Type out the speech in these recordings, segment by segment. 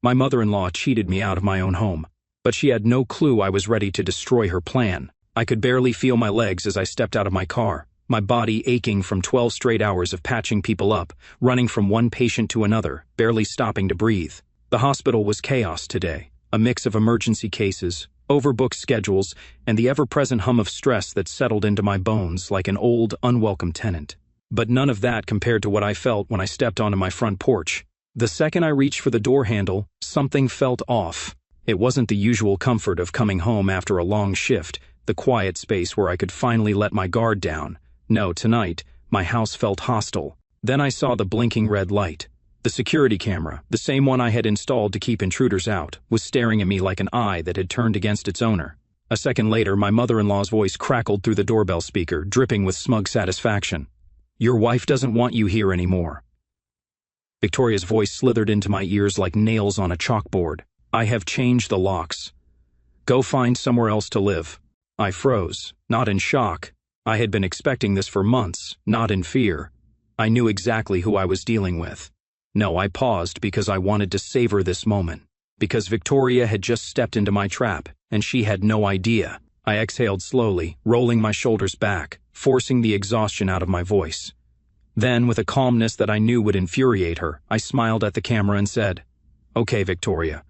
My mother-in-law cheated me out of my own home, but she had no clue I was ready to destroy her plan. I could barely feel my legs as I stepped out of my car, my body aching from 12 straight hours of patching people up, running from one patient to another, barely stopping to breathe. The hospital was chaos today, a mix of emergency cases, overbooked schedules, and the ever-present hum of stress that settled into my bones like an old, unwelcome tenant. But none of that compared to what I felt when I stepped onto my front porch. The second I reached for the door handle, something felt off. It wasn't the usual comfort of coming home after a long shift, the quiet space where I could finally let my guard down. No, tonight, my house felt hostile. Then I saw the blinking red light. The security camera, the same one I had installed to keep intruders out, was staring at me like an eye that had turned against its owner. A second later, my mother-in-law's voice crackled through the doorbell speaker, dripping with smug satisfaction. "Your wife doesn't want you here anymore." Victoria's voice slithered into my ears like nails on a chalkboard. "I have changed the locks. Go find somewhere else to live." I froze, not in shock. I had been expecting this for months, not in fear. I knew exactly who I was dealing with. No, I paused because I wanted to savor this moment. Because Victoria had just stepped into my trap, and she had no idea. I exhaled slowly, rolling my shoulders back, forcing the exhaustion out of my voice. Then, with a calmness that I knew would infuriate her, I smiled at the camera and said, "Okay, Victoria."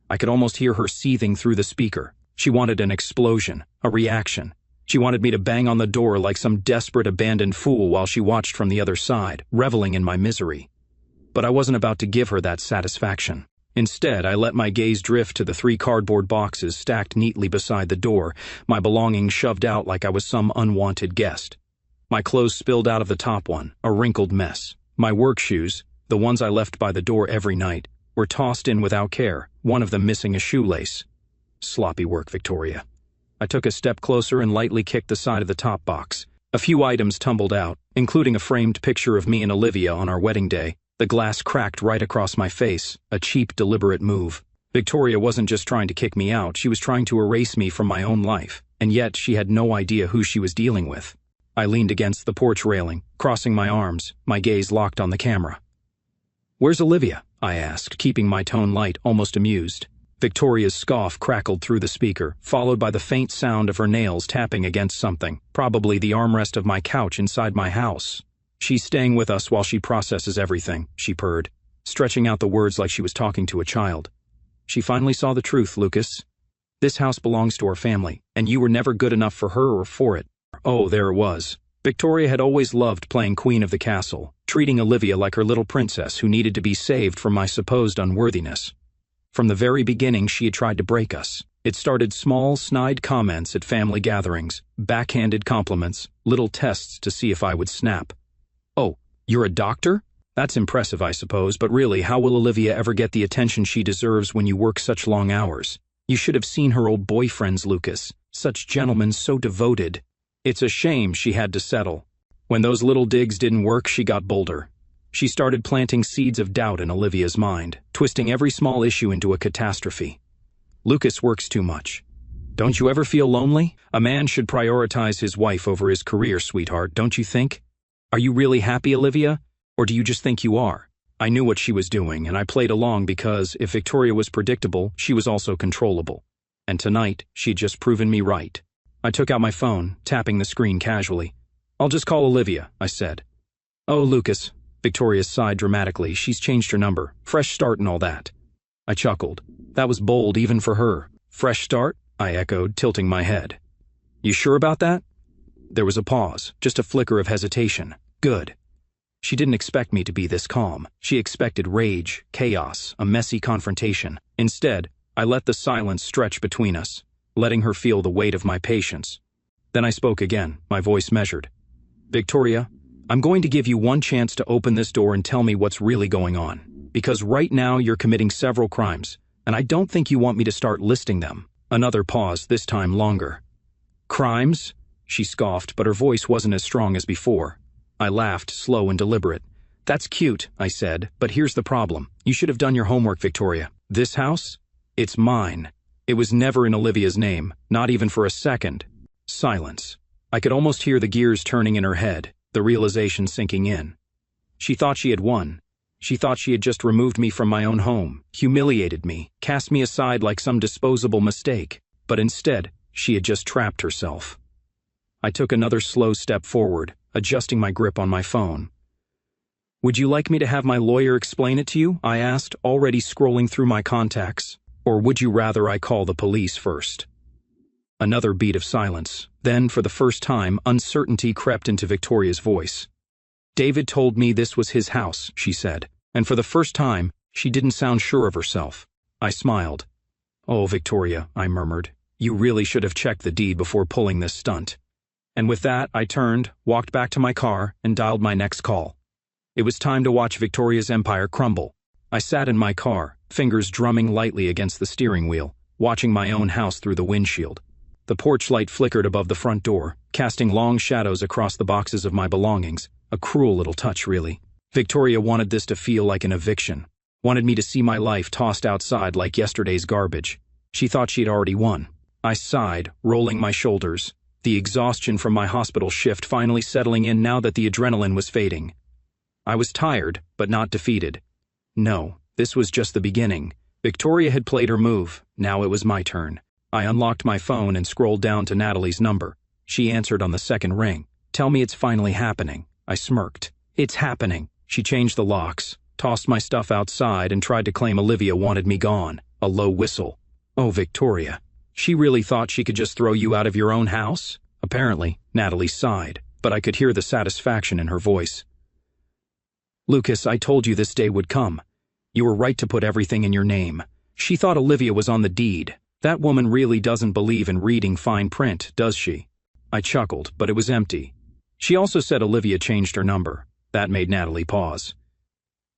I could almost hear her seething through the speaker. She wanted an explosion, a reaction. She wanted me to bang on the door like some desperate abandoned fool while she watched from the other side, reveling in my misery. But I wasn't about to give her that satisfaction. Instead, I let my gaze drift to the 3 cardboard boxes stacked neatly beside the door, my belongings shoved out like I was some unwanted guest. My clothes spilled out of the top one, a wrinkled mess. My work shoes, the ones I left by the door every night, were tossed in without care, one of them missing a shoelace. Sloppy work, Victoria. I took a step closer and lightly kicked the side of the top box. A few items tumbled out, including a framed picture of me and Olivia on our wedding day. The glass cracked right across my face, a cheap, deliberate move. Victoria wasn't just trying to kick me out, she was trying to erase me from my own life, and yet she had no idea who she was dealing with. I leaned against the porch railing, crossing my arms, my gaze locked on the camera. "Where's Olivia?" I asked, keeping my tone light, almost amused. Victoria's scoff crackled through the speaker, followed by the faint sound of her nails tapping against something, probably the armrest of my couch inside my house. "She's staying with us while she processes everything," she purred, stretching out the words like she was talking to a child. "She finally saw the truth, Lucas. This house belongs to our family, and you were never good enough for her or for it." Oh, there it was. Victoria had always loved playing queen of the castle, treating Olivia like her little princess who needed to be saved from my supposed unworthiness. From the very beginning, she had tried to break us. It started small, snide comments at family gatherings, backhanded compliments, little tests to see if I would snap. "Oh, you're a doctor? That's impressive, I suppose, but really, how will Olivia ever get the attention she deserves when you work such long hours? You should have seen her old boyfriends, Lucas. Such gentlemen, so devoted. It's a shame she had to settle. When those little digs didn't work, she got bolder. She started planting seeds of doubt in Olivia's mind, twisting every small issue into a catastrophe. Lucas works too much. Don't you ever feel lonely? A man should prioritize his wife over his career, sweetheart, don't you think? Are you really happy, Olivia? Or do you just think you are?" I knew what she was doing, and I played along because, if Victoria was predictable, she was also controllable. And tonight, she'd just proven me right. I took out my phone, tapping the screen casually. "I'll just call Olivia," I said. "Oh, Lucas." Victoria sighed dramatically. "She's changed her number. Fresh start and all that." I chuckled. That was bold even for her. "Fresh start?" I echoed, tilting my head. "You sure about that?" There was a pause, just a flicker of hesitation. Good. She didn't expect me to be this calm. She expected rage, chaos, a messy confrontation. Instead, I let the silence stretch between us, letting her feel the weight of my patience. Then I spoke again, my voice measured. "Victoria, I'm going to give you one chance to open this door and tell me what's really going on. Because right now you're committing several crimes, and I don't think you want me to start listing them." Another pause, this time longer. "Crimes?" She scoffed, but her voice wasn't as strong as before. I laughed, slow and deliberate. "That's cute," I said, "but here's the problem. You should have done your homework, Victoria. This house? It's mine. It was never in Olivia's name, not even for a second." Silence. I could almost hear the gears turning in her head, the realization sinking in. She thought she had won. She thought she had just removed me from my own home, humiliated me, cast me aside like some disposable mistake. But instead, she had just trapped herself. I took another slow step forward, adjusting my grip on my phone. "Would you like me to have my lawyer explain it to you?" I asked, already scrolling through my contacts. "Or would you rather I call the police first?" Another beat of silence. Then, for the first time, uncertainty crept into Victoria's voice. "David told me this was his house," she said, and for the first time, she didn't sound sure of herself. I smiled. "Oh, Victoria," I murmured, "you really should have checked the deed before pulling this stunt." And with that, I turned, walked back to my car, and dialed my next call. It was time to watch Victoria's empire crumble. I sat in my car, fingers drumming lightly against the steering wheel, watching my own house through the windshield. The porch light flickered above the front door, casting long shadows across the boxes of my belongings. A cruel little touch, really. Victoria wanted this to feel like an eviction, wanted me to see my life tossed outside like yesterday's garbage. She thought she'd already won. I sighed, rolling my shoulders, the exhaustion from my hospital shift finally settling in now that the adrenaline was fading. I was tired, but not defeated. No, this was just the beginning. Victoria had played her move. Now it was my turn. I unlocked my phone and scrolled down to Natalie's number. She answered on the second ring. "Tell me it's finally happening." I smirked. "It's happening." She changed the locks, tossed my stuff outside, and tried to claim Olivia wanted me gone. A low whistle. "Oh, Victoria. She really thought she could just throw you out of your own house?" Apparently, Natalie sighed, but I could hear the satisfaction in her voice. "Lucas, I told you this day would come. You were right to put everything in your name." She thought Olivia was on the deed. That woman really doesn't believe in reading fine print, does she? I chuckled, but it was empty. She also said Olivia changed her number. That made Natalie pause.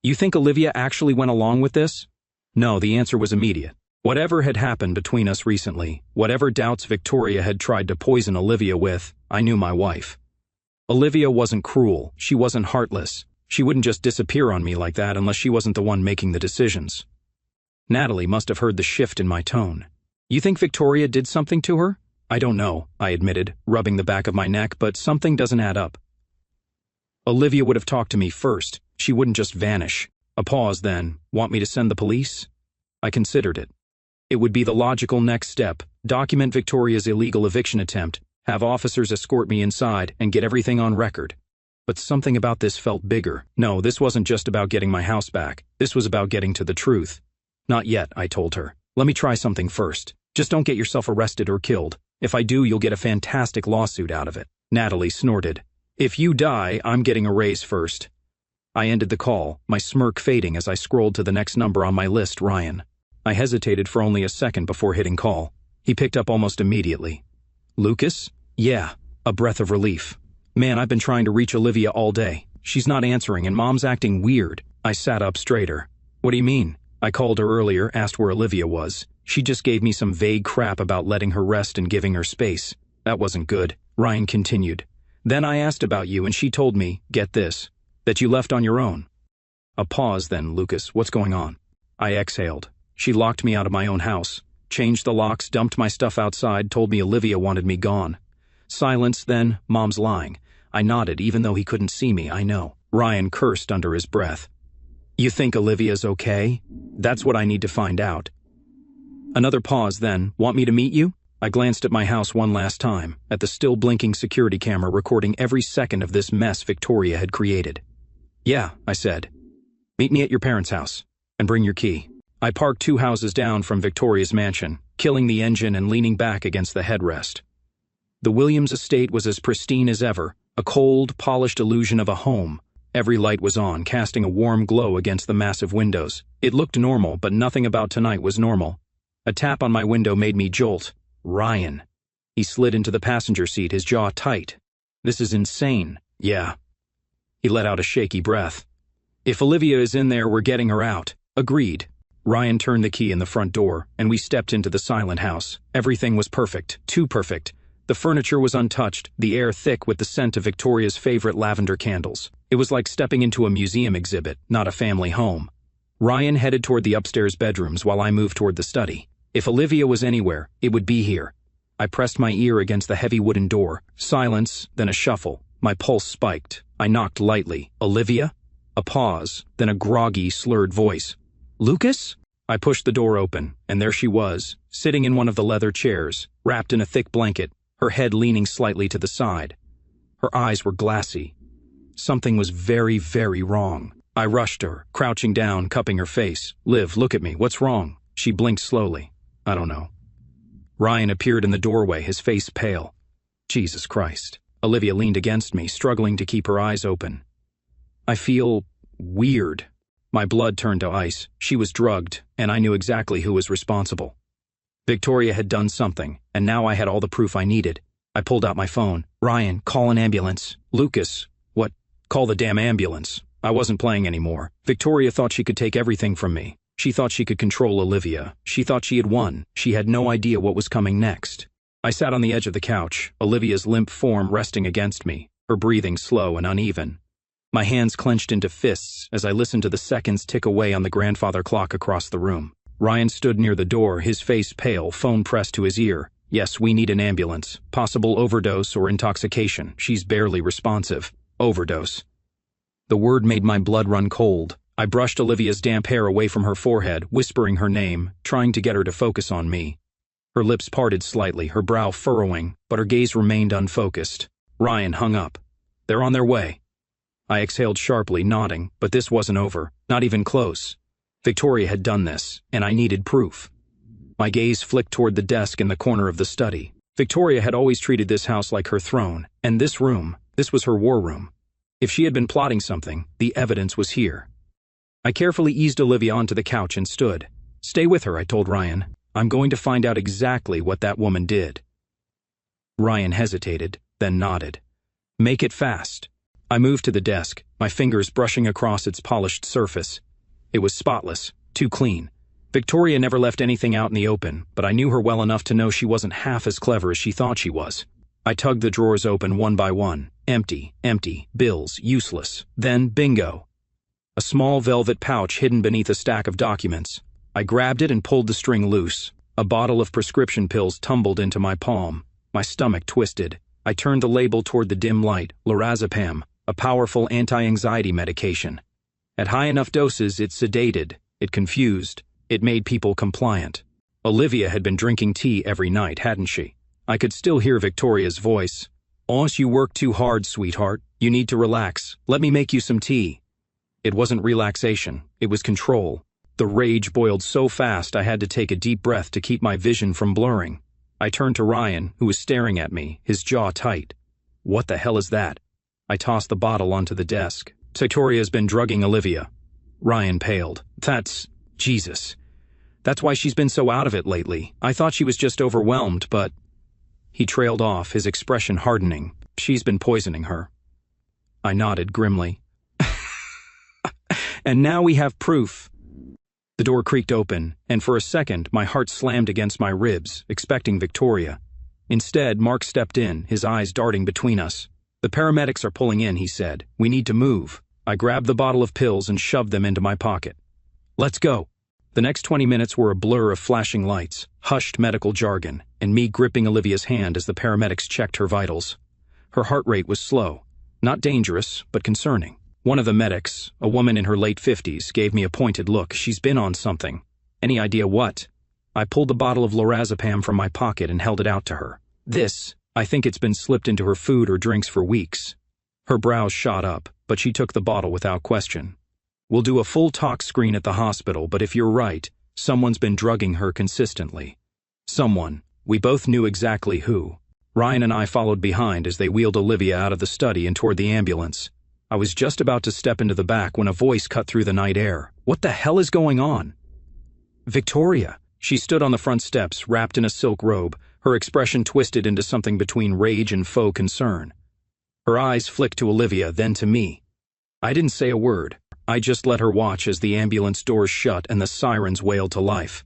"You think Olivia actually went along with this?" No, the answer was immediate. Whatever had happened between us recently, whatever doubts Victoria had tried to poison Olivia with, I knew my wife. Olivia wasn't cruel, she wasn't heartless. She wouldn't just disappear on me like that unless she wasn't the one making the decisions. Natalie must have heard the shift in my tone. "You think Victoria did something to her?" "I don't know," I admitted, rubbing the back of my neck, "but something doesn't add up." "Olivia would have talked to me first. She wouldn't just vanish." A pause then. "Want me to send the police?" I considered it. It would be the logical next step. Document Victoria's illegal eviction attempt, have officers escort me inside, and get everything on record. But something about this felt bigger. No, this wasn't just about getting my house back. This was about getting to the truth. "Not yet," I told her. "Let me try something first. Just don't get yourself arrested or killed. If I do, you'll get a fantastic lawsuit out of it." Natalie snorted. "If you die, I'm getting a raise first." I ended the call, my smirk fading as I scrolled to the next number on my list, Ryan. I hesitated for only a second before hitting call. He picked up almost immediately. "Lucas?" "Yeah." A breath of relief. "Man, I've been trying to reach Olivia all day. She's not answering and Mom's acting weird." I sat up straighter. "What do you mean?" "I called her earlier, asked where Olivia was. She just gave me some vague crap about letting her rest and giving her space. That wasn't good." Ryan continued. "Then I asked about you and she told me, get this, that you left on your own." A pause then. "Lucas, what's going on?" I exhaled. "She locked me out of my own house, changed the locks, dumped my stuff outside, told me Olivia wanted me gone." Silence then. "Mom's lying." I nodded even though he couldn't see me, I know. Ryan cursed under his breath. "You think Olivia's okay?" "That's what I need to find out." Another pause then. "Want me to meet you?" I glanced at my house one last time, at the still blinking security camera recording every second of this mess Victoria had created. "Yeah," I said. "Meet me at your parents' house. And bring your key." I parked 2 houses down from Victoria's mansion, killing the engine and leaning back against the headrest. The Williams estate was as pristine as ever, a cold, polished illusion of a home. Every light was on, casting a warm glow against the massive windows. It looked normal, but nothing about tonight was normal. A tap on my window made me jolt. Ryan. He slid into the passenger seat, his jaw tight. "This is insane." "Yeah." He let out a shaky breath. "If Olivia is in there, we're getting her out." "Agreed." Ryan turned the key in the front door, and we stepped into the silent house. Everything was perfect, too perfect. The furniture was untouched, the air thick with the scent of Victoria's favorite lavender candles. It was like stepping into a museum exhibit, not a family home. Ryan headed toward the upstairs bedrooms while I moved toward the study. If Olivia was anywhere, it would be here. I pressed my ear against the heavy wooden door. Silence, then a shuffle. My pulse spiked. I knocked lightly. "Olivia?" A pause, then a groggy, slurred voice. "Lucas?" I pushed the door open, and there she was, sitting in one of the leather chairs, wrapped in a thick blanket, her head leaning slightly to the side. Her eyes were glassy. Something was very, very wrong. I rushed her, crouching down, cupping her face. "Liv, look at me. What's wrong?" She blinked slowly. "I don't know." Ryan appeared in the doorway, his face pale. Jesus Christ. Olivia leaned against me, struggling to keep her eyes open. "I feel weird." My blood turned to ice. She was drugged, and I knew exactly who was responsible. Victoria had done something, and now I had all the proof I needed. I pulled out my phone. "Ryan, call an ambulance." "Lucas." "What? Call the damn ambulance." I wasn't playing anymore. Victoria thought she could take everything from me. She thought she could control Olivia. She thought she had won. She had no idea what was coming next. I sat on the edge of the couch, Olivia's limp form resting against me, her breathing slow and uneven. My hands clenched into fists as I listened to the seconds tick away on the grandfather clock across the room. Ryan stood near the door, his face pale, phone pressed to his ear. "Yes, we need an ambulance. Possible overdose or intoxication. She's barely responsive." Overdose. The word made my blood run cold. I brushed Olivia's damp hair away from her forehead, whispering her name, trying to get her to focus on me. Her lips parted slightly, her brow furrowing, but her gaze remained unfocused. Ryan hung up. "They're on their way." I exhaled sharply, nodding, but this wasn't over, not even close. Victoria had done this, and I needed proof. My gaze flicked toward the desk in the corner of the study. Victoria had always treated this house like her throne, and this room, this was her war room. If she had been plotting something, the evidence was here. I carefully eased Olivia onto the couch and stood. "Stay with her," I told Ryan. "I'm going to find out exactly what that woman did." Ryan hesitated, then nodded. "Make it fast." I moved to the desk, my fingers brushing across its polished surface. It was spotless, too clean. Victoria never left anything out in the open, but I knew her well enough to know she wasn't half as clever as she thought she was. I tugged the drawers open one by one. Empty, empty, bills, useless. Then, bingo. A small velvet pouch hidden beneath a stack of documents. I grabbed it and pulled the string loose. A bottle of prescription pills tumbled into my palm. My stomach twisted. I turned the label toward the dim light. Lorazepam, a powerful anti-anxiety medication. At high enough doses, it sedated, it confused, it made people compliant. Olivia had been drinking tea every night, hadn't she? I could still hear Victoria's voice. "Os, you work too hard, sweetheart. You need to relax. Let me make you some tea." It wasn't relaxation, it was control. The rage boiled so fast I had to take a deep breath to keep my vision from blurring. I turned to Ryan, who was staring at me, his jaw tight. "What the hell is that?" I tossed the bottle onto the desk. "Victoria's been drugging Olivia." Ryan paled. "That's... Jesus. That's why she's been so out of it lately. I thought she was just overwhelmed, but..." He trailed off, his expression hardening. "She's been poisoning her." I nodded grimly. "And now we have proof." The door creaked open, and for a second my heart slammed against my ribs, expecting Victoria. Instead, Mark stepped in, his eyes darting between us. "The paramedics are pulling in," he said. "We need to move." I grabbed the bottle of pills and shoved them into my pocket. "Let's go." The next 20 minutes were a blur of flashing lights, hushed medical jargon, and me gripping Olivia's hand as the paramedics checked her vitals. Her heart rate was slow. Not dangerous, but concerning. One of the medics, a woman in her late 50s, gave me a pointed look. "She's been on something." "Any idea what?" I pulled the bottle of lorazepam from my pocket and held it out to her. I think it's been slipped into her food or drinks for weeks." Her brows shot up, but she took the bottle without question. "We'll do a full tox screen at the hospital, but if you're right, someone's been drugging her consistently." Someone. We both knew exactly who. Ryan and I followed behind as they wheeled Olivia out of the study and toward the ambulance. I was just about to step into the back when a voice cut through the night air. "What the hell is going on?" "Victoria." She stood on the front steps, wrapped in a silk robe, her expression twisted into something between rage and faux concern. Her eyes flicked to Olivia, then to me. I didn't say a word. I just let her watch as the ambulance doors shut and the sirens wailed to life.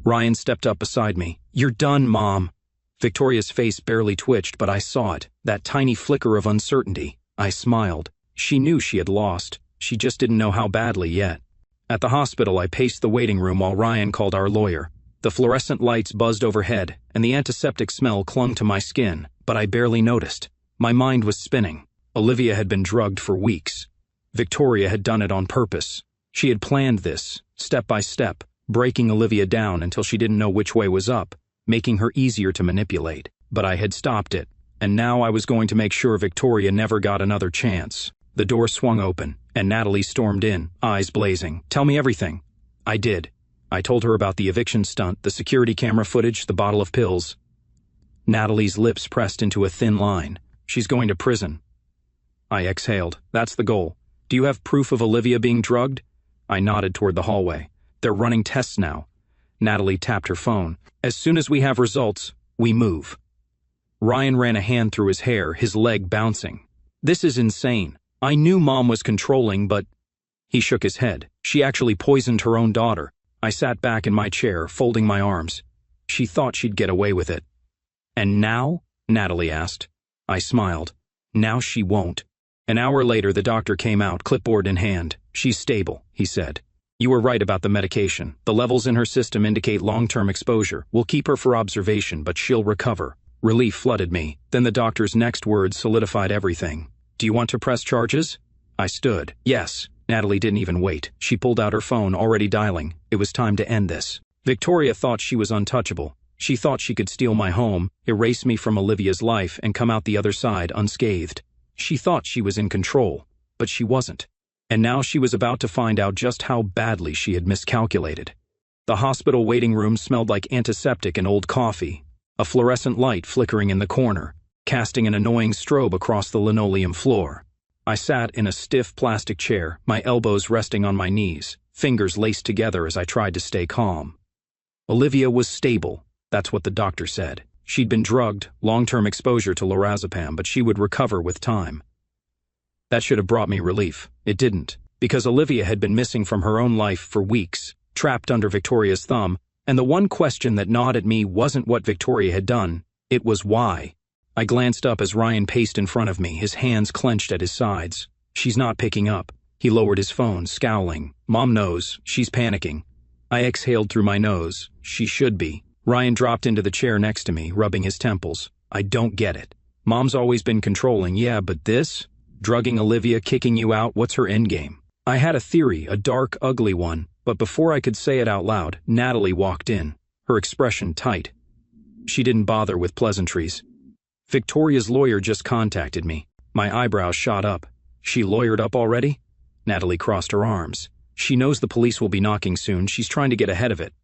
Ryan stepped up beside me. "You're done, Mom." Victoria's face barely twitched, but I saw it, that tiny flicker of uncertainty. I smiled. She knew she had lost. She just didn't know how badly yet. At the hospital, I paced the waiting room while Ryan called our lawyer. The fluorescent lights buzzed overhead, and the antiseptic smell clung to my skin, but I barely noticed. My mind was spinning. Olivia had been drugged for weeks. Victoria had done it on purpose. She had planned this, step by step, breaking Olivia down until she didn't know which way was up, making her easier to manipulate. But I had stopped it, and now I was going to make sure Victoria never got another chance. The door swung open, and Natalie stormed in, eyes blazing. "Tell me everything." I did. I told her about the eviction stunt, the security camera footage, the bottle of pills. Natalie's lips pressed into a thin line. "She's going to prison." I exhaled. "That's the goal. Do you have proof of Olivia being drugged?" I nodded toward the hallway. "They're running tests now." Natalie tapped her phone. "As soon as we have results, we move." Ryan ran a hand through his hair, his leg bouncing. "This is insane. I knew Mom was controlling, but—" He shook his head. "She actually poisoned her own daughter." I sat back in my chair, folding my arms. She thought she'd get away with it. "And now?" Natalie asked. I smiled. "Now she won't." An hour later, the doctor came out, clipboard in hand. "She's stable," he said. "You were right about the medication. The levels in her system indicate long-term exposure. We'll keep her for observation, but she'll recover." Relief flooded me. Then the doctor's next words solidified everything. "Do you want to press charges?" I stood. "Yes." Natalie didn't even wait. She pulled out her phone, already dialing. It was time to end this. Victoria thought she was untouchable. She thought she could steal my home, erase me from Olivia's life, and come out the other side unscathed. She thought she was in control, but she wasn't. And now she was about to find out just how badly she had miscalculated. The hospital waiting room smelled like antiseptic and old coffee, a fluorescent light flickering in the corner, casting an annoying strobe across the linoleum floor. I sat in a stiff plastic chair, my elbows resting on my knees, fingers laced together as I tried to stay calm. Olivia was stable, that's what the doctor said. She'd been drugged, long-term exposure to lorazepam, but she would recover with time. That should have brought me relief. It didn't, because Olivia had been missing from her own life for weeks, trapped under Victoria's thumb, and the one question that gnawed at me wasn't what Victoria had done, it was why. I glanced up as Ryan paced in front of me, his hands clenched at his sides. "She's not picking up." He lowered his phone, scowling. "Mom knows. She's panicking." I exhaled through my nose. "She should be." Ryan dropped into the chair next to me, rubbing his temples. "I don't get it. Mom's always been controlling, yeah, but this? Drugging Olivia, kicking you out, what's her endgame?" I had a theory, a dark, ugly one, but before I could say it out loud, Natalie walked in, her expression tight. She didn't bother with pleasantries. "Victoria's lawyer just contacted me." My eyebrows shot up. "She lawyered up already?" Natalie crossed her arms. "She knows the police will be knocking soon. She's trying to get ahead of it."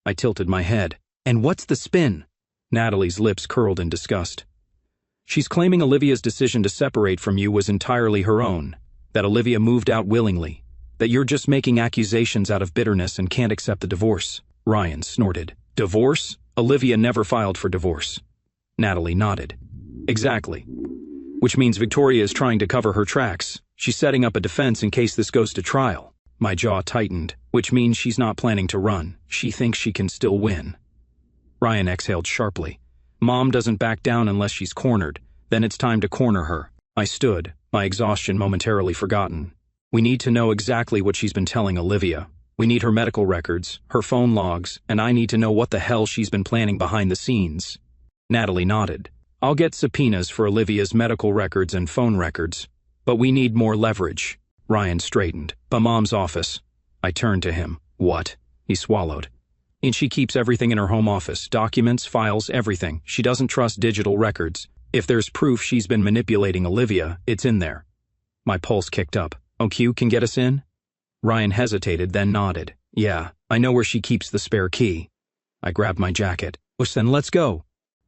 I tilted my head. "And what's the spin?" Natalie's lips curled in disgust. "She's claiming Olivia's decision to separate from you was entirely her own, that Olivia moved out willingly, that you're just making accusations out of bitterness and can't accept the divorce." Ryan snorted. "Divorce? Olivia never filed for divorce." Natalie nodded. "Exactly. Which means Victoria is trying to cover her tracks. She's setting up a defense in case this goes to trial." My jaw tightened, which means she's not planning to run. She thinks she can still win. Ryan exhaled sharply. "Mom doesn't back down unless she's cornered. Then it's time to corner her." I stood, my exhaustion momentarily forgotten. "We need to know exactly what she's been telling Olivia. We need her medical records, her phone logs, and I need to know what the hell she's been planning behind the scenes." Natalie nodded. "I'll get subpoenas for Olivia's medical records and phone records, but we need more leverage." Ryan straightened. "But Mom's office." I turned to him. "What?" He swallowed. "And she keeps everything in her home office, documents, files, everything. She doesn't trust digital records. If there's proof she's been manipulating Olivia, it's in there." My pulse kicked up. "OQ can get us in?" Ryan hesitated, then nodded. "Yeah, I know where she keeps the spare key." I grabbed my jacket. "Well, then let's go."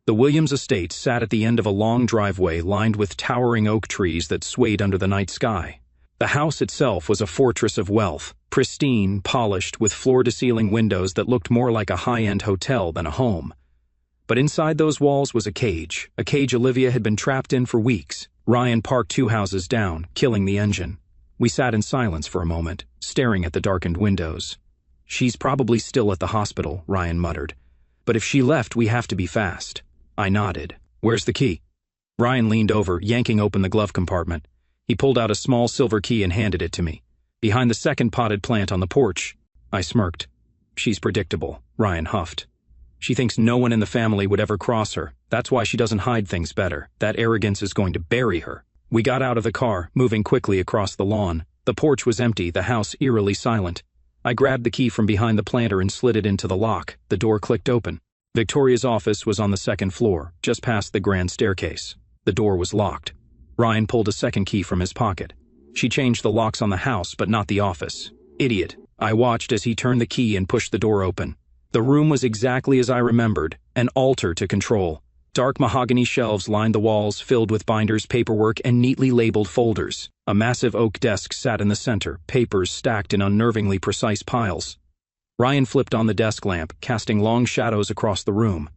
The Williams estate sat at the end of a long driveway lined with towering oak trees that swayed under the night sky. The house itself was a fortress of wealth, pristine, polished, with floor-to-ceiling windows that looked more like a high-end hotel than a home. But inside those walls was a cage Olivia had been trapped in for weeks. Ryan parked 2 houses down, killing the engine. We sat in silence for a moment, staring at the darkened windows. "She's probably still at the hospital," Ryan muttered. "But if she left, we have to be fast." I nodded. "Where's the key?" Ryan leaned over, yanking open the glove compartment. He pulled out a small silver key and handed it to me. "Behind the second potted plant on the porch." I smirked. "She's predictable," Ryan huffed. "She thinks no one in the family would ever cross her. That's why she doesn't hide things better. That arrogance is going to bury her." We got out of the car, moving quickly across the lawn. The porch was empty, the house eerily silent. I grabbed the key from behind the planter and slid it into the lock. The door clicked open. Victoria's office was on the second floor, just past the grand staircase. The door was locked. Ryan pulled a second key from his pocket. She changed the locks on the house, but not the office. Idiot. I watched as he turned the key and pushed the door open. The room was exactly as I remembered, an altar to control. Dark mahogany shelves lined the walls, filled with binders, paperwork, and neatly labeled folders. A massive oak desk sat in the center, papers stacked in unnervingly precise piles. Ryan flipped on the desk lamp, casting long shadows across the room.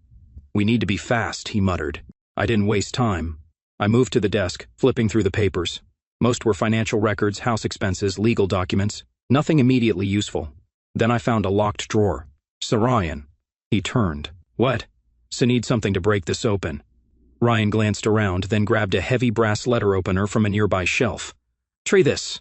"We need to be fast," he muttered. I didn't waste time. I moved to the desk, flipping through the papers. Most were financial records, house expenses, legal documents. Nothing immediately useful. Then I found a locked drawer. "Sir Ryan." He turned. "What?" "So need something to break this open." Ryan glanced around, then grabbed a heavy brass letter opener from a nearby shelf. "Try this."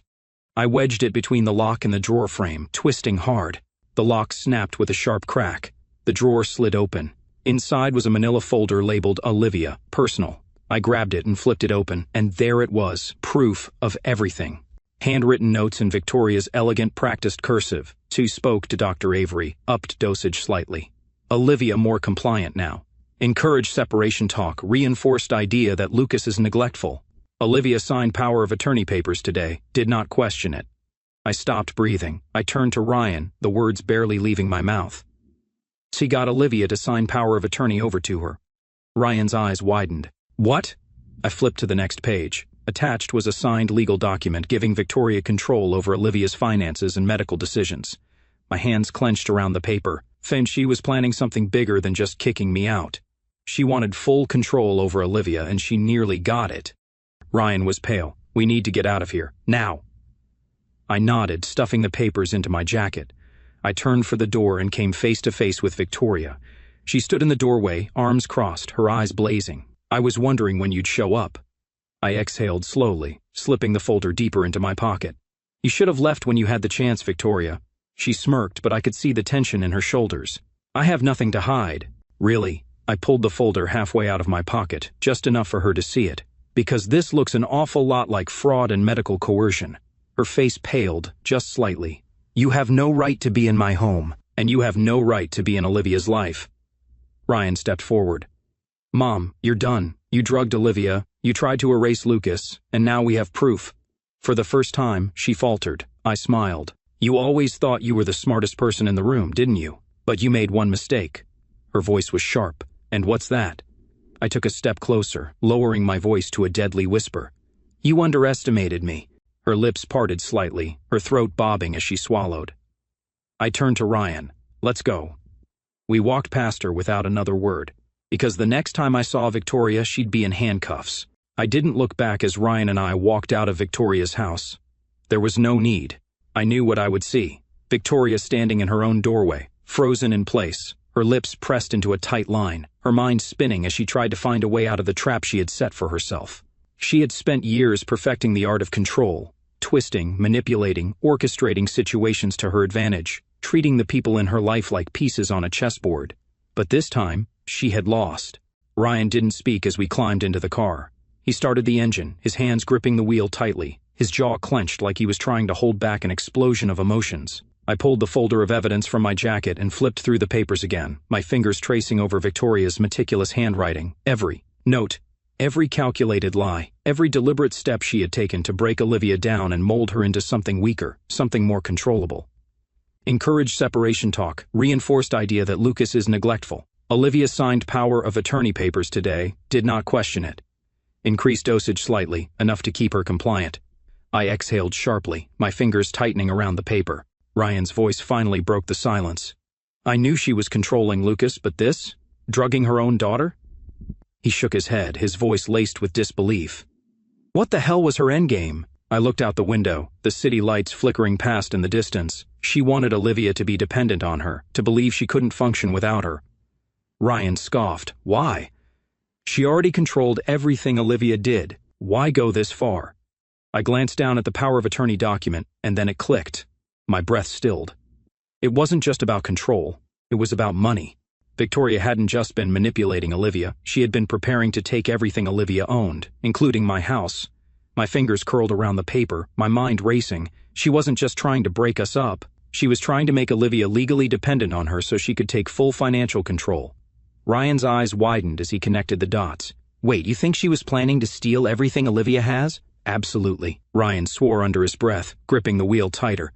I wedged it between the lock and the drawer frame, twisting hard. The lock snapped with a sharp crack. The drawer slid open. Inside was a manila folder labeled Olivia, personal. I grabbed it and flipped it open, and there it was, proof of everything. Handwritten notes in Victoria's elegant, practiced cursive. "To spoke to Dr. Avery, upped dosage slightly. Olivia more compliant now. Encouraged separation talk, reinforced idea that Lucas is neglectful. Olivia signed power of attorney papers today, did not question it." I stopped breathing. I turned to Ryan, the words barely leaving my mouth. "He got Olivia to sign power of attorney over to her." Ryan's eyes widened. "What?" I flipped to the next page. Attached was a signed legal document giving Victoria control over Olivia's finances and medical decisions. My hands clenched around the paper. She was planning something bigger than just kicking me out. She wanted full control over Olivia, and she nearly got it. Ryan was pale. "We need to get out of here. Now." I nodded, stuffing the papers into my jacket. I turned for the door and came face to face with Victoria. She stood in the doorway, arms crossed, her eyes blazing. "I was wondering when you'd show up." I exhaled slowly, slipping the folder deeper into my pocket. "You should have left when you had the chance, Victoria." She smirked, but I could see the tension in her shoulders. "I have nothing to hide." "Really?" I pulled the folder halfway out of my pocket, just enough for her to see it. "Because this looks an awful lot like fraud and medical coercion." Her face paled, just slightly. "You have no right to be in my home, and you have no right to be in Olivia's life." Ryan stepped forward. "Mom, you're done. You drugged Olivia, you tried to erase Lucas, and now we have proof." For the first time, she faltered. I smiled. "You always thought you were the smartest person in the room, didn't you? But you made one mistake." Her voice was sharp. "And what's that?" I took a step closer, lowering my voice to a deadly whisper. "You underestimated me." Her lips parted slightly, her throat bobbing as she swallowed. I turned to Ryan. "Let's go." We walked past her without another word. Because the next time I saw Victoria, she'd be in handcuffs. I didn't look back as Ryan and I walked out of Victoria's house. There was no need. I knew what I would see. Victoria standing in her own doorway, frozen in place, her lips pressed into a tight line, her mind spinning as she tried to find a way out of the trap she had set for herself. She had spent years perfecting the art of control, twisting, manipulating, orchestrating situations to her advantage, treating the people in her life like pieces on a chessboard. But this time, she had lost. Ryan didn't speak as we climbed into the car. He started the engine, his hands gripping the wheel tightly, his jaw clenched like he was trying to hold back an explosion of emotions. I pulled the folder of evidence from my jacket and flipped through the papers again, my fingers tracing over Victoria's meticulous handwriting. Every note, every calculated lie, every deliberate step she had taken to break Olivia down and mold her into something weaker, something more controllable. Encouraged separation talk, reinforced idea that Lucas is neglectful. Olivia signed power of attorney papers today, did not question it. Increased dosage slightly, enough to keep her compliant. I exhaled sharply, my fingers tightening around the paper. Ryan's voice finally broke the silence. "I knew she was controlling Lucas, but this? Drugging her own daughter?" He shook his head, his voice laced with disbelief. "What the hell was her endgame?" I looked out the window, the city lights flickering past in the distance. She wanted Olivia to be dependent on her, to believe she couldn't function without her. Ryan scoffed. "Why? She already controlled everything Olivia did. Why go this far?" I glanced down at the power of attorney document, and then it clicked. My breath stilled. It wasn't just about control. It was about money. Victoria hadn't just been manipulating Olivia. She had been preparing to take everything Olivia owned, including my house. My fingers curled around the paper, my mind racing. She wasn't just trying to break us up. She was trying to make Olivia legally dependent on her so she could take full financial control. Ryan's eyes widened as he connected the dots. Wait, you think she was planning to steal everything Olivia has? Absolutely. Ryan swore under his breath, gripping the wheel tighter.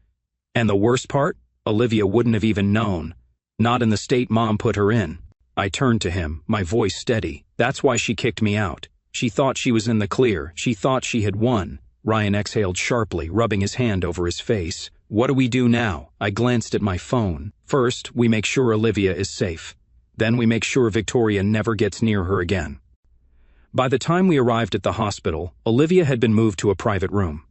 And the worst part? Olivia wouldn't have even known. Not in the state Mom put her in. I turned to him, my voice steady. That's why she kicked me out. She thought she was in the clear. She thought she had won. Ryan exhaled sharply, rubbing his hand over his face. What do we do now? I glanced at my phone. First, we make sure Olivia is safe. Then we make sure Victoria never gets near her again. By the time we arrived at the hospital, Olivia had been moved to a private room.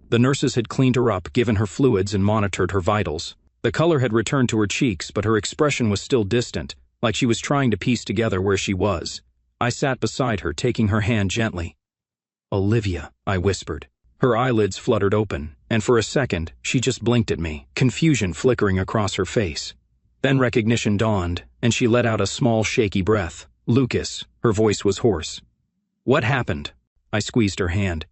The nurses had cleaned her up, given her fluids, and monitored her vitals. The color had returned to her cheeks, but her expression was still distant, like she was trying to piece together where she was. I sat beside her, taking her hand gently. Olivia, I whispered. Her eyelids fluttered open, and for a second, she just blinked at me, confusion flickering across her face. Then recognition dawned, and she let out a small, shaky breath. Lucas, her voice was hoarse. What happened? I squeezed her hand.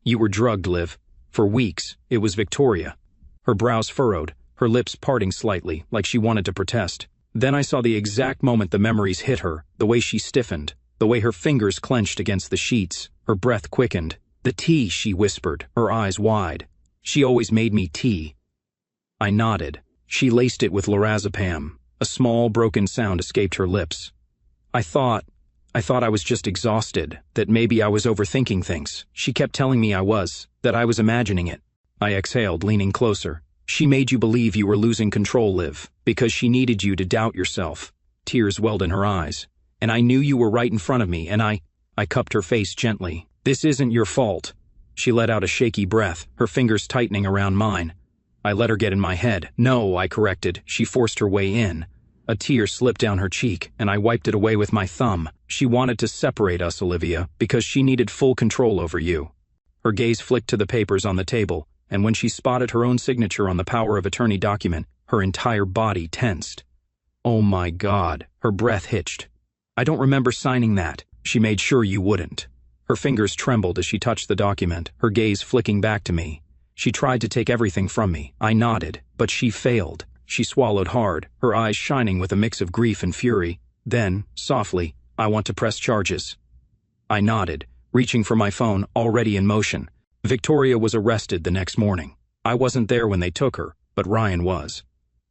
You were drugged, Liv. For weeks, it was Victoria. Her brows furrowed, her lips parting slightly, like she wanted to protest. Then I saw the exact moment the memories hit her, the way she stiffened, the way her fingers clenched against the sheets, her breath quickened. The tea, she whispered, her eyes wide. She always made me tea. I nodded. She laced it with lorazepam. A small, broken sound escaped her lips. I thought I was just exhausted, that maybe I was overthinking things. She kept telling me I was, that I was imagining it. I exhaled, leaning closer. She made you believe you were losing control, Liv, because she needed you to doubt yourself. Tears welled in her eyes. And I knew you were right in front of me, and I cupped her face gently. This isn't your fault. She let out a shaky breath, her fingers tightening around mine. I let her get in my head. No, I corrected. She forced her way in. A tear slipped down her cheek, and I wiped it away with my thumb. She wanted to separate us, Olivia, because she needed full control over you. Her gaze flicked to the papers on the table, and when she spotted her own signature on the power of attorney document, her entire body tensed. Oh my God, her breath hitched. I don't remember signing that. She made sure you wouldn't. Her fingers trembled as she touched the document, her gaze flicking back to me. She tried to take everything from me. I nodded, but she failed. She swallowed hard, her eyes shining with a mix of grief and fury. Then, softly, I want to press charges. I nodded, reaching for my phone, already in motion. Victoria was arrested the next morning. I wasn't there when they took her, but Ryan was.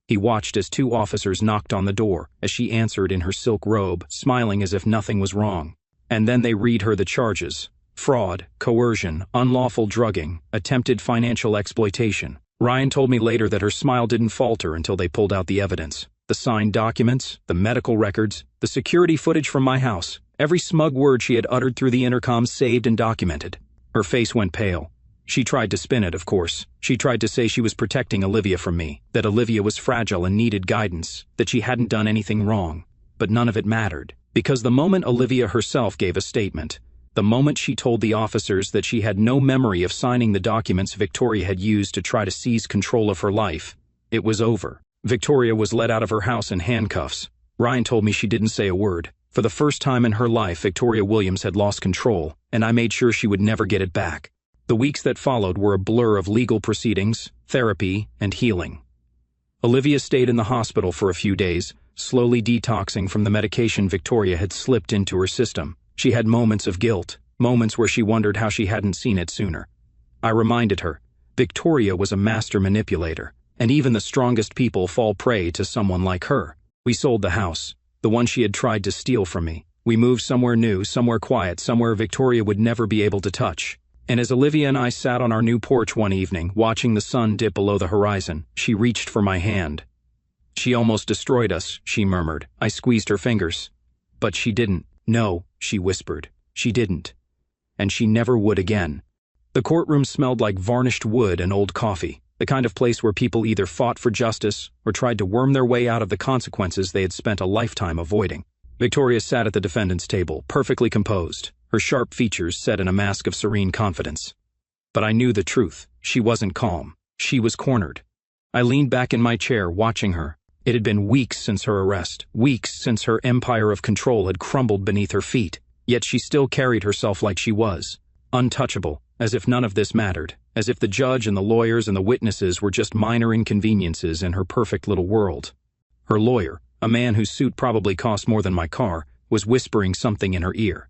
He watched as 2 officers knocked on the door, as she answered in her silk robe, smiling as if nothing was wrong. And then they read her the charges: fraud, coercion, unlawful drugging, attempted financial exploitation. Ryan told me later that her smile didn't falter until they pulled out the evidence. The signed documents, the medical records, the security footage from my house, every smug word she had uttered through the intercom saved and documented. Her face went pale. She tried to spin it, of course. She tried to say she was protecting Olivia from me, that Olivia was fragile and needed guidance, that she hadn't done anything wrong. But none of it mattered, because the moment Olivia herself gave a statement, the moment she told the officers that she had no memory of signing the documents Victoria had used to try to seize control of her life, it was over. Victoria was led out of her house in handcuffs. Ryan told me she didn't say a word. For the first time in her life, Victoria Williams had lost control, and I made sure she would never get it back. The weeks that followed were a blur of legal proceedings, therapy, and healing. Olivia stayed in the hospital for a few days, slowly detoxing from the medication Victoria had slipped into her system. She had moments of guilt, moments where she wondered how she hadn't seen it sooner. I reminded her, Victoria was a master manipulator, and even the strongest people fall prey to someone like her. We sold the house, the one she had tried to steal from me. We moved somewhere new, somewhere quiet, somewhere Victoria would never be able to touch. And as Olivia and I sat on our new porch one evening, watching the sun dip below the horizon, she reached for my hand. She almost destroyed us, she murmured. I squeezed her fingers. But she didn't. No, she whispered. She didn't. And she never would again. The courtroom smelled like varnished wood and old coffee, the kind of place where people either fought for justice or tried to worm their way out of the consequences they had spent a lifetime avoiding. Victoria sat at the defendant's table, perfectly composed, her sharp features set in a mask of serene confidence. But I knew the truth. She wasn't calm. She was cornered. I leaned back in my chair, watching her. It had been weeks since her arrest, weeks since her empire of control had crumbled beneath her feet, yet she still carried herself like she was. untouchable, as if none of this mattered, as if the judge and the lawyers and the witnesses were just minor inconveniences in her perfect little world. Her lawyer, a man whose suit probably cost more than my car, was whispering something in her ear.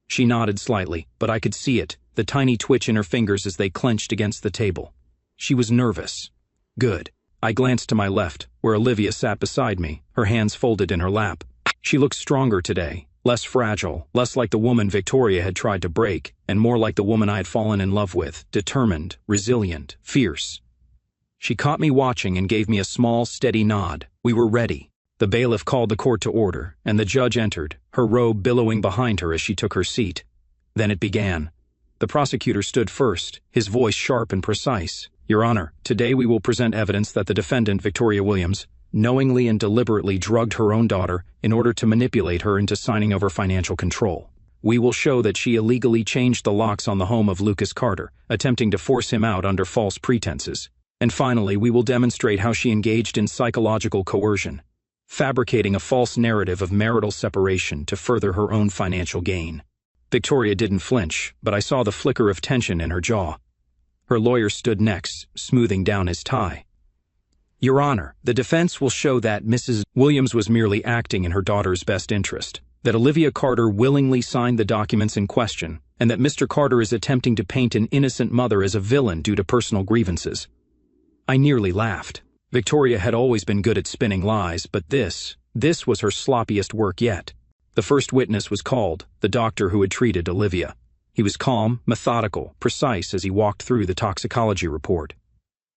She nodded slightly, but I could see it, the tiny twitch in her fingers as they clenched against the table. She was nervous. Good. I glanced to my left, where Olivia sat beside me, her hands folded in her lap. She looked stronger today, less fragile, less like the woman Victoria had tried to break, and more like the woman I had fallen in love with, determined, resilient, fierce. She caught me watching and gave me a small, steady nod. We were ready. The bailiff called the court to order, and the judge entered, her robe billowing behind her as she took her seat. Then it began. The prosecutor stood first, his voice sharp and precise. Your Honor, today we will present evidence that the defendant, Victoria Williams, knowingly and deliberately drugged her own daughter in order to manipulate her into signing over financial control. We will show that she illegally changed the locks on the home of Lucas Carter, attempting to force him out under false pretenses. And finally, we will demonstrate how she engaged in psychological coercion, fabricating a false narrative of marital separation to further her own financial gain. Victoria didn't flinch, but I saw the flicker of tension in her jaw. Her lawyer stood next, smoothing down his tie. Your Honor, the defense will show that Mrs. Williams was merely acting in her daughter's best interest, that Olivia Carter willingly signed the documents in question, and that Mr. Carter is attempting to paint an innocent mother as a villain due to personal grievances. I nearly laughed. Victoria had always been good at spinning lies, but this was her sloppiest work yet. The first witness was called, the doctor who had treated Olivia. He was calm, methodical, precise as he walked through the toxicology report.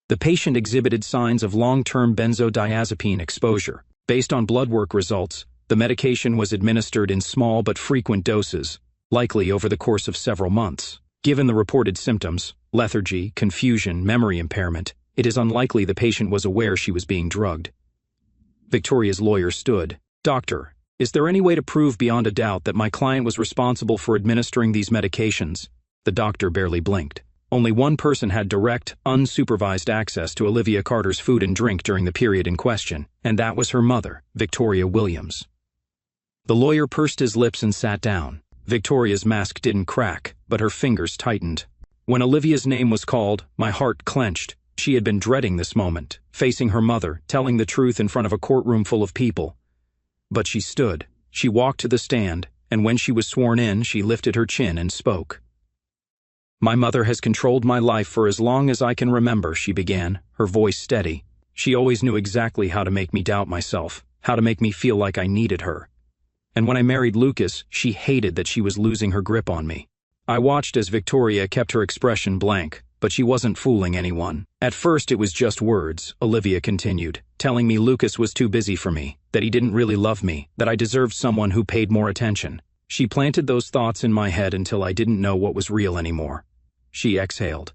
The patient exhibited signs of long-term benzodiazepine exposure. Based on blood work results, the medication was administered in small but frequent doses, likely over the course of several months. Given the reported symptoms, lethargy, confusion, memory impairment, it is unlikely the patient was aware she was being drugged. Victoria's lawyer stood. Doctor, is there any way to prove beyond a doubt that my client was responsible for administering these medications? The doctor barely blinked. Only one person had direct, unsupervised access to Olivia Carter's food and drink during the period in question, and that was her mother, Victoria Williams. The lawyer pursed his lips and sat down. Victoria's mask didn't crack, but her fingers tightened. When Olivia's name was called, my heart clenched. She had been dreading this moment, facing her mother, telling the truth in front of a courtroom full of people. But she stood. She walked to the stand, and when she was sworn in, she lifted her chin and spoke. My mother has controlled my life for as long as I can remember, she began, her voice steady. She always knew exactly how to make me doubt myself, how to make me feel like I needed her. And when I married Lucas, she hated that she was losing her grip on me. I watched as Victoria kept her expression blank, but she wasn't fooling anyone. At first it was just words, Olivia continued, telling me Lucas was too busy for me, that he didn't really love me, that I deserved someone who paid more attention. She planted those thoughts in my head until I didn't know what was real anymore. She exhaled.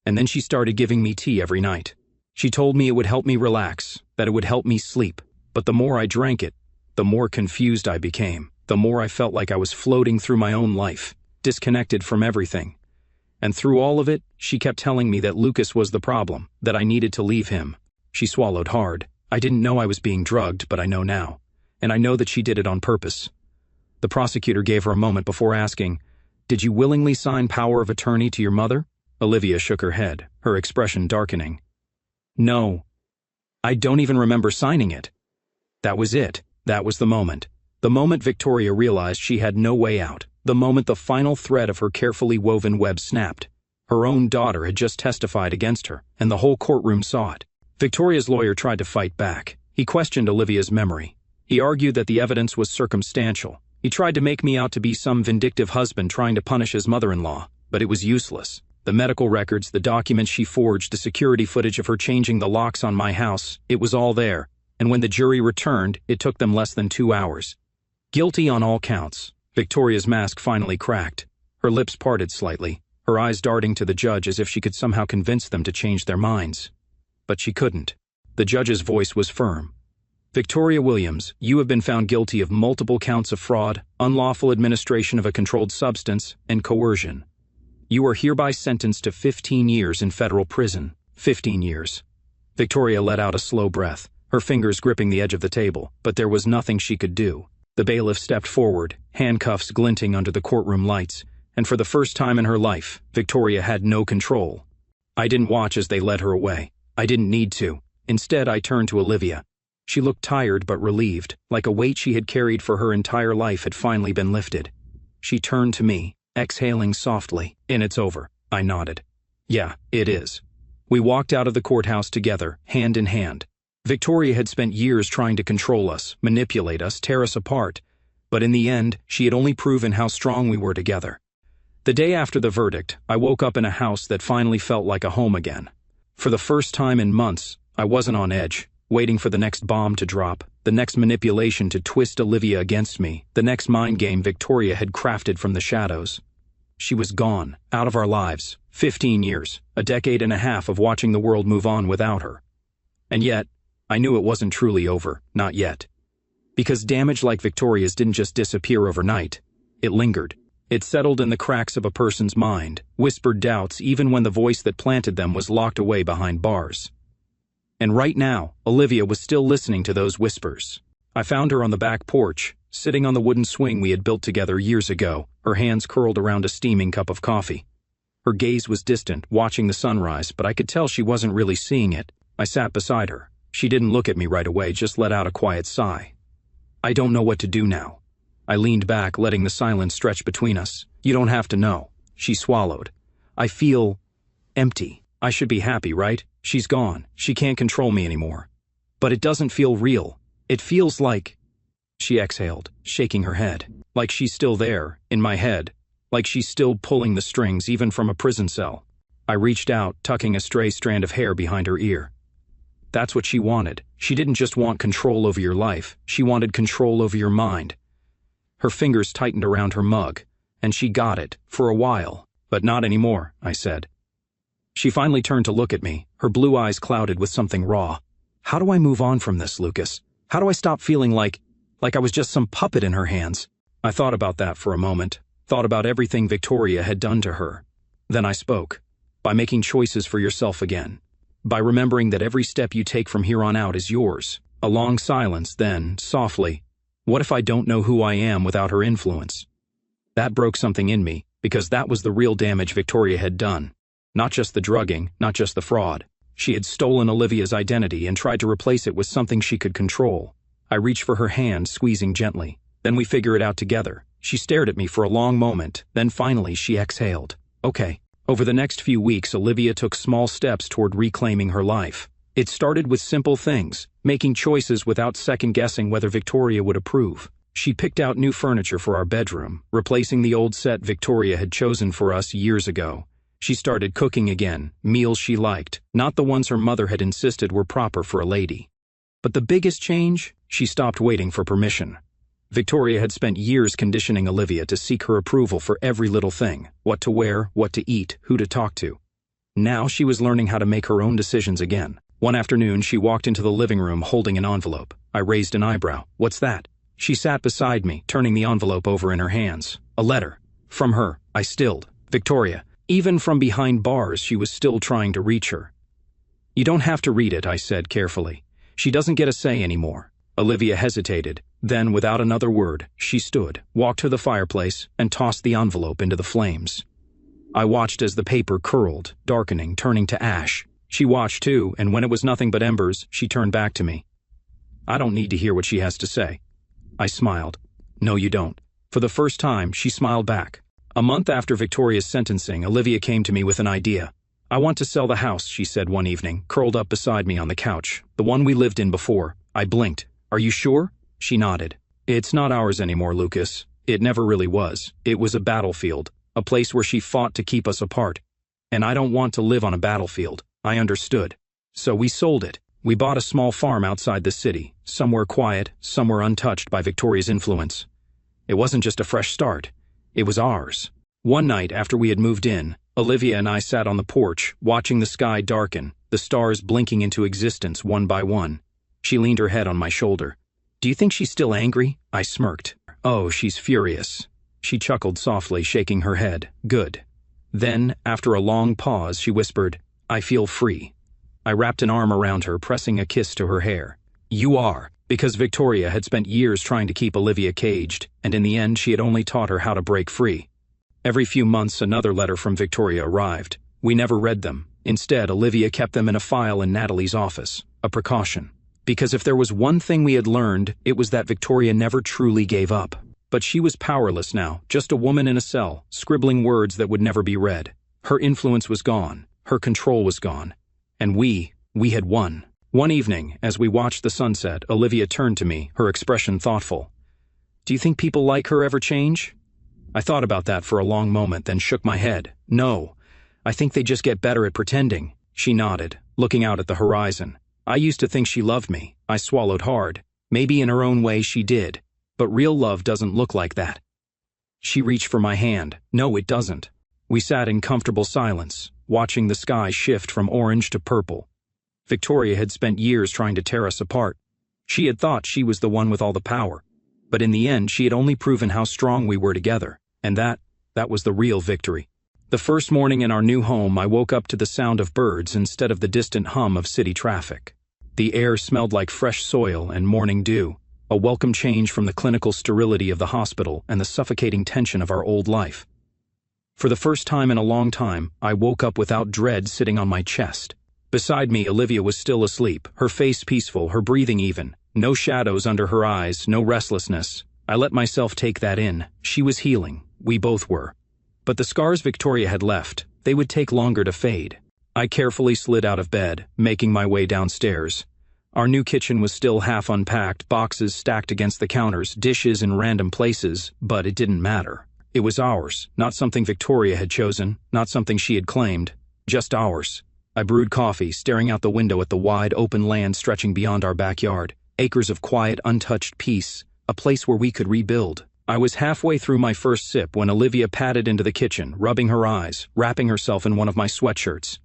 And then she started giving me tea every night. She told me it would help me relax, that it would help me sleep. But the more I drank it, the more confused I became, the more I felt like I was floating through my own life, disconnected from everything. And through all of it, she kept telling me that Lucas was the problem, that I needed to leave him. She swallowed hard. I didn't know I was being drugged, but I know now. And I know that she did it on purpose. The prosecutor gave her a moment before asking, Did you willingly sign power of attorney to your mother? Olivia shook her head, her expression darkening. No. I don't even remember signing it. That was it. That was the moment. The moment Victoria realized she had no way out. The moment the final thread of her carefully woven web snapped. Her own daughter had just testified against her, and the whole courtroom saw it. Victoria's lawyer tried to fight back. He questioned Olivia's memory. He argued that the evidence was circumstantial. He tried to make me out to be some vindictive husband trying to punish his mother-in-law, but it was useless. The medical records, the documents she forged, the security footage of her changing the locks on my house, it was all there. And when the jury returned, it took them less than 2 hours. Guilty on all counts. Victoria's mask finally cracked. Her lips parted slightly, her eyes darting to the judge as if she could somehow convince them to change their minds. But she couldn't. The judge's voice was firm. Victoria Williams, you have been found guilty of multiple counts of fraud, unlawful administration of a controlled substance, and coercion. You are hereby sentenced to 15 years in federal prison. 15 years. Victoria let out a slow breath, her fingers gripping the edge of the table, but there was nothing she could do. The bailiff stepped forward, handcuffs glinting under the courtroom lights. and for the first time in her life, Victoria had no control. I didn't watch as they led her away. I didn't need to. Instead, I turned to Olivia. She looked tired but relieved, like a weight she had carried for her entire life had finally been lifted. She turned to me, exhaling softly. "And it's over," I nodded. "Yeah, it is." We walked out of the courthouse together, hand in hand. Victoria had spent years trying to control us, manipulate us, tear us apart, but in the end, she had only proven how strong we were together. The day after the verdict, I woke up in a house that finally felt like a home again. For the first time in months, I wasn't on edge, waiting for the next bomb to drop, the next manipulation to twist Olivia against me, the next mind game Victoria had crafted from the shadows. She was gone, out of our lives. 15 years, a decade and a half of watching the world move on without her. And yet, I knew it wasn't truly over, not yet. Because damage like Victoria's didn't just disappear overnight. It lingered. It settled in the cracks of a person's mind, whispered doubts even when the voice that planted them was locked away behind bars. And right now, Olivia was still listening to those whispers. I found her on the back porch, sitting on the wooden swing we had built together years ago, her hands curled around a steaming cup of coffee. Her gaze was distant, watching the sunrise, but I could tell she wasn't really seeing it. I sat beside her. She didn't look at me right away, just let out a quiet sigh. "I don't know what to do now." I leaned back, letting the silence stretch between us. "You don't have to know." She swallowed. "I feel empty. I should be happy, right? She's gone. She can't control me anymore. But it doesn't feel real. It feels like..." She exhaled, shaking her head. "Like she's still there, in my head. Like she's still pulling the strings, even from a prison cell." I reached out, tucking a stray strand of hair behind her ear. That's what she wanted. She didn't just want control over your life. She wanted control over your mind. Her fingers tightened around her mug, and she got it, for a while. "But not anymore," I said. She finally turned to look at me, her blue eyes clouded with something raw. "How do I move on from this, Lucas? How do I stop feeling like I was just some puppet in her hands?" I thought about that for a moment, thought about everything Victoria had done to her. Then I spoke. "By making choices for yourself again. By remembering that every step you take from here on out is yours." A long silence, then, softly, "What if I don't know who I am without her influence?" That broke something in me, because that was the real damage Victoria had done. Not just the drugging, not just the fraud. She had stolen Olivia's identity and tried to replace it with something she could control. I reached for her hand, squeezing gently. Then we figure it out together. She stared at me for a long moment, then finally she exhaled. "Okay." Over the next few weeks, Olivia took small steps toward reclaiming her life. It started with simple things, making choices without second-guessing whether Victoria would approve. She picked out new furniture for our bedroom, replacing the old set Victoria had chosen for us years ago. She started cooking again, meals she liked, not the ones her mother had insisted were proper for a lady. But the biggest change? She stopped waiting for permission. Victoria had spent years conditioning Olivia to seek her approval for every little thing, what to wear, what to eat, who to talk to. Now she was learning how to make her own decisions again. One afternoon, she walked into the living room holding an envelope. I raised an eyebrow. "What's that?" She sat beside me, turning the envelope over in her hands. "A letter. From her." I stilled. Victoria. Even from behind bars, she was still trying to reach her. "You don't have to read it," I said carefully. "She doesn't get a say anymore." Olivia hesitated. Then, without another word, she stood, walked to the fireplace, and tossed the envelope into the flames. I watched as the paper curled, darkening, turning to ash. She watched too, and when it was nothing but embers, she turned back to me. "I don't need to hear what she has to say." I smiled. "No, you don't." For the first time, she smiled back. A month after Victoria's sentencing, Olivia came to me with an idea. "I want to sell the house," she said one evening, curled up beside me on the couch. "The one we lived in before." I blinked. "Are you sure?" She nodded. "It's not ours anymore, Lucas. It never really was. It was a battlefield, a place where she fought to keep us apart. And I don't want to live on a battlefield." I understood. "So we sold it. We bought a small farm outside the city, somewhere quiet, somewhere untouched by Victoria's influence. It wasn't just a fresh start. It was ours." One night after we had moved in, Olivia and I sat on the porch, watching the sky darken, the stars blinking into existence one by one. She leaned her head on my shoulder. "Do you think she's still angry?" I smirked. "Oh, she's furious." She chuckled softly, shaking her head. "Good." Then, after a long pause, she whispered, "I feel free." I wrapped an arm around her, pressing a kiss to her hair. "You are," because Victoria had spent years trying to keep Olivia caged, and in the end she had only taught her how to break free. Every few months another letter from Victoria arrived. We never read them. Instead, Olivia kept them in a file in Natalie's office, a precaution. Because if there was one thing we had learned, it was that Victoria never truly gave up. But she was powerless now, just a woman in a cell, scribbling words that would never be read. Her influence was gone, her control was gone. And we had won. One evening, as we watched the sunset, Olivia turned to me, her expression thoughtful. "Do you think people like her ever change?" I thought about that for a long moment, then shook my head. "No. I think they just get better at pretending." She nodded, looking out at the horizon. "I used to think she loved me." I swallowed hard. Maybe in her own way she did. But real love doesn't look like that. She reached for my hand. "No, it doesn't." We sat in comfortable silence, watching the sky shift from orange to purple. Victoria had spent years trying to tear us apart. She had thought she was the one with all the power. But in the end, she had only proven how strong we were together. And that was the real victory. The first morning in our new home, I woke up to the sound of birds instead of the distant hum of city traffic. The air smelled like fresh soil and morning dew, a welcome change from the clinical sterility of the hospital and the suffocating tension of our old life. For the first time in a long time, I woke up without dread sitting on my chest. Beside me, Olivia was still asleep, her face peaceful, her breathing even. No shadows under her eyes, no restlessness. I let myself take that in. She was healing. We both were. But the scars Victoria had left, they would take longer to fade. I carefully slid out of bed, making my way downstairs. Our new kitchen was still half unpacked, boxes stacked against the counters, dishes in random places, but it didn't matter. It was ours, not something Victoria had chosen, not something she had claimed, just ours. I brewed coffee, staring out the window at the wide, open land stretching beyond our backyard. Acres of quiet, untouched peace, a place where we could rebuild. I was halfway through my first sip when Olivia padded into the kitchen, rubbing her eyes, wrapping herself in one of my sweatshirts.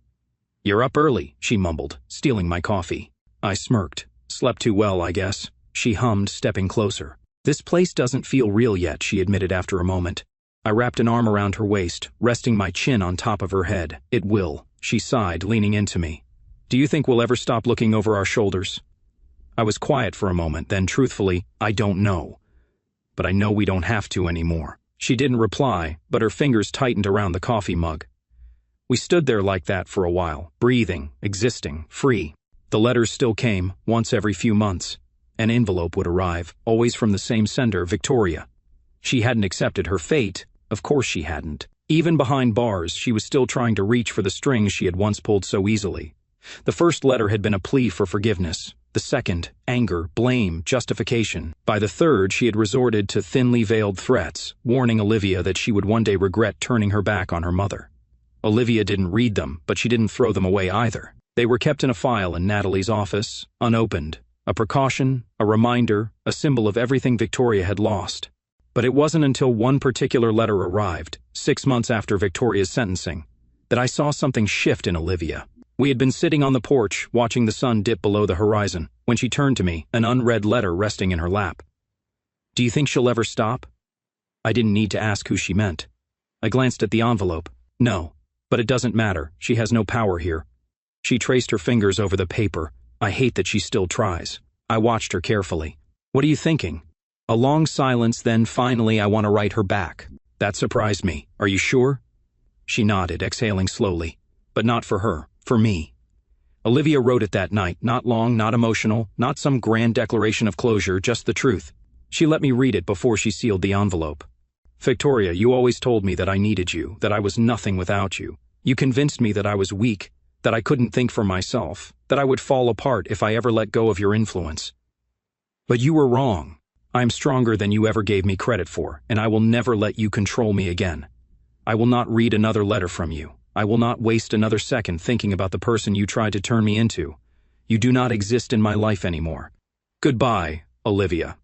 "You're up early," she mumbled, stealing my coffee. I smirked. "Slept too well, I guess." She hummed, stepping closer. "This place doesn't feel real yet," she admitted after a moment. I wrapped an arm around her waist, resting my chin on top of her head. "It will," she sighed, leaning into me. "Do you think we'll ever stop looking over our shoulders?" I was quiet for a moment, then truthfully, "I don't know. But I know we don't have to anymore." She didn't reply, but her fingers tightened around the coffee mug. We stood there like that for a while, breathing, existing, free. The letters still came, once every few months. An envelope would arrive, always from the same sender, Victoria. She hadn't accepted her fate. Of course she hadn't. Even behind bars, she was still trying to reach for the strings she had once pulled so easily. The first letter had been a plea for forgiveness. The second, anger, blame, justification. By the third, she had resorted to thinly veiled threats, warning Olivia that she would one day regret turning her back on her mother. Olivia didn't read them, but she didn't throw them away either. They were kept in a file in Natalie's office, unopened. A precaution, a reminder, a symbol of everything Victoria had lost. But it wasn't until one particular letter arrived, 6 months after Victoria's sentencing, that I saw something shift in Olivia. We had been sitting on the porch, watching the sun dip below the horizon, when she turned to me, an unread letter resting in her lap. "Do you think she'll ever stop?" I didn't need to ask who she meant. I glanced at the envelope. "No, but it doesn't matter. She has no power here." She traced her fingers over the paper. "I hate that she still tries." I watched her carefully. "What are you thinking?" A long silence, then finally, "I want to write her back." That surprised me. "Are you sure?" She nodded, exhaling slowly. "But not for her. For me." Olivia wrote it that night, not long, not emotional, not some grand declaration of closure, just the truth. She let me read it before she sealed the envelope. "Victoria, you always told me that I needed you, that I was nothing without you. You convinced me that I was weak, that I couldn't think for myself, that I would fall apart if I ever let go of your influence. But you were wrong. I'm stronger than you ever gave me credit for, and I will never let you control me again. I will not read another letter from you. I will not waste another second thinking about the person you tried to turn me into. You do not exist in my life anymore. Goodbye, Olivia."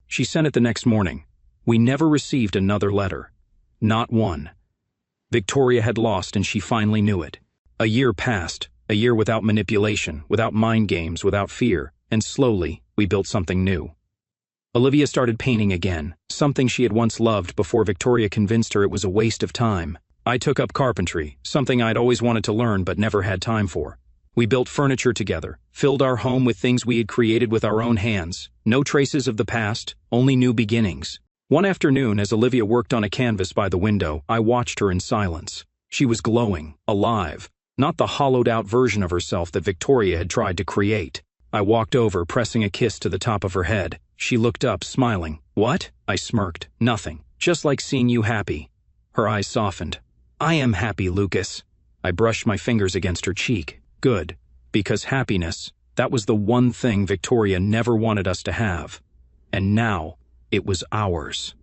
She sent it the next morning. We never received another letter. Not one. Victoria had lost, and she finally knew it. A year passed, a year without manipulation, without mind games, without fear, and slowly we built something new. Olivia started painting again, something she had once loved before Victoria convinced her it was a waste of time. I took up carpentry, something I'd always wanted to learn but never had time for. We built furniture together, filled our home with things we had created with our own hands. No traces of the past, only new beginnings. One afternoon, as Olivia worked on a canvas by the window, I watched her in silence. She was glowing, alive, not the hollowed-out version of herself that Victoria had tried to create. I walked over, pressing a kiss to the top of her head. She looked up, smiling. "What?" I smirked. "Nothing. Just like seeing you happy." Her eyes softened. "I am happy, Lucas." I brushed my fingers against her cheek. Good. Because happiness, that was the one thing Victoria never wanted us to have. And now, it was ours.